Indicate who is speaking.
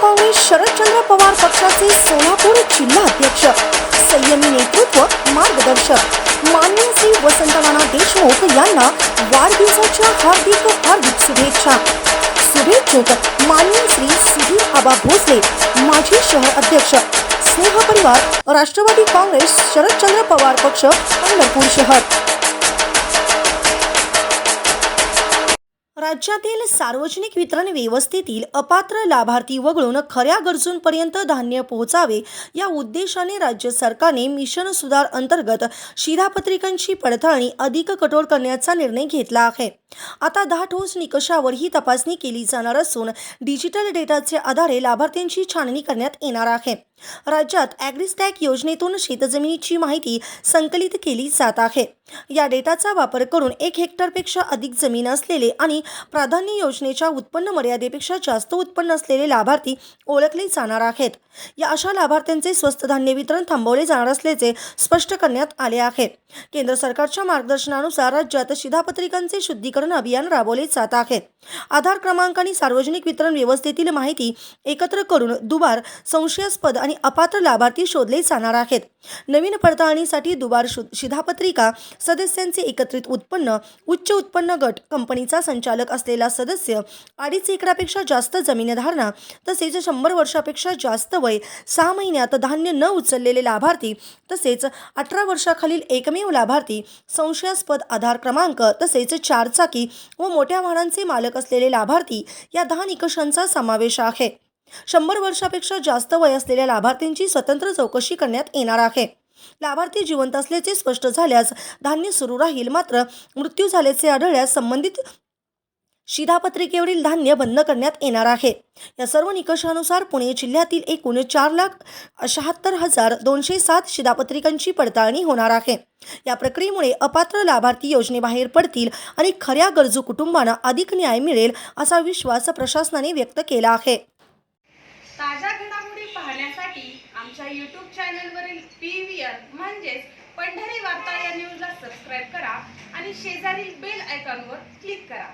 Speaker 1: काँग्रेस शरदचंद्र पवार पक्षाचे सोलापूर जिल्हाध्यक्ष, संयमी नेतृत्व, मार्गदर्शक माननीय श्री वसंतनाना देशमुख यांना वाढदिवसाच्या हार्दिक शुभेच्छा। शुभेच्छुक माननीय श्री सुधीर आबा भोसले, माजी शहर अध्यक्ष, स्नेह परिवार, राष्ट्रवादी काँग्रेस शरदचंद्र पवार पक्ष, पंढरपूर शहर। राज्यातील सार्वजनिक वितरण व्यवस्थेतील अपात्र लाभार्थी वगळून खऱ्या गरजूंपर्यंत धान्य पोहोचावे या उद्देशाने राज्य सरकारने मिशन सुधार अंतर्गत शिधापत्रिकांची पडताळणी अधिक कठोर करण्याचा निर्णय घेतला आहे। आता 10 ठोस निकषावर ही तपासणी केली जाणार असून डिजिटल डेटाच्या आधारे लाभार्थ्यांची छाननी करण्यात येणार आहे। राज्यात ॲग्रिस्टॅक योजनेतून शेतजमिनीची माहिती संकलित केली जात आहे। या डेटाचा वापर करून 1 हेक्टरपेक्षा अधिक जमीन असलेले आणि प्राधान्य योजनेच्या उत्पन्न मर्यादेपेक्षा जास्त उत्पन्न असलेले लाभार्थी ओळखले जाणार आहेत। या अशा लाभार्थ्यांचे स्वस्त धान्य वितरण थांबवले जाणार असल्याचे स्पष्ट करण्यात आले आहे। केंद्र सरकारच्या मार्गदर्शनानुसार राज्यात शिधापत्रिकांचे शुद्धीकरण अभियान राबवले जात आहे। आधार क्रमांक आणि सार्वजनिक वितरण व्यवस्थेतील माहिती एकत्र करून दुबार, संशयास्पद आणि अपात्र लाभार्थी शोधले जाणार आहेत। नवीन पडताळणीसाठी दुबार शिधापत्रिका सदस्यांचे एकत्रित उत्पन्न, उच्च उत्पन्न गट, कंपनीचा संचालक असलेला सदस्य, 2.5 एकरापेक्षा जास्त जमीन धारणा, तसेच 100 वर्षापेक्षा जास्त वय, 6 महिन्यात धान्य न उचललेले लाभार्थी, तसेच 18 वर्षाखालील एकमेव लाभार्थी, संशयास्पद आधार क्रमांक, तसेच 4 चाकी व मोठ्या वाहनांचे मालक असलेले लाभार्थी या 10 निकषांचा समावेश आहे। 100 वर्षापेक्षा जास्त वय असलेल्या लाभार्थींची स्वतंत्र चौकशी करण्यात येणार आहे। लाभार्थी जिवंत असल्याचे स्पष्ट झाल्यास धान्य सुरू राहील, मात्र मृत्यू झाल्याचे आढळल्यास संबंधित शिधापत्रिकेवरील धान्य बंद करण्यात येणार आहे। या सर्व निकषानुसार पुणे जिल्ह्यातील एकूण 4,76,207 शिधापत्रिकांची पडताळणी होणार आहे। या प्रक्रियेमुळे अपात्र लाभार्थी योजनेबाहेर पडतील आणि खऱ्या गरजू कुटुंबांना अधिक न्याय मिळेल असा विश्वास प्रशासनाने व्यक्त केला आहे।
Speaker 2: ताज्या घडामोडी पाहण्यासाठी आमच्या YouTube चॅनलवरील PVR म्हणजेच पंढरी वार्ता या न्यूजला सबस्क्राइब करा आणि शेजारील बेल आयकॉनवर क्लिक करा।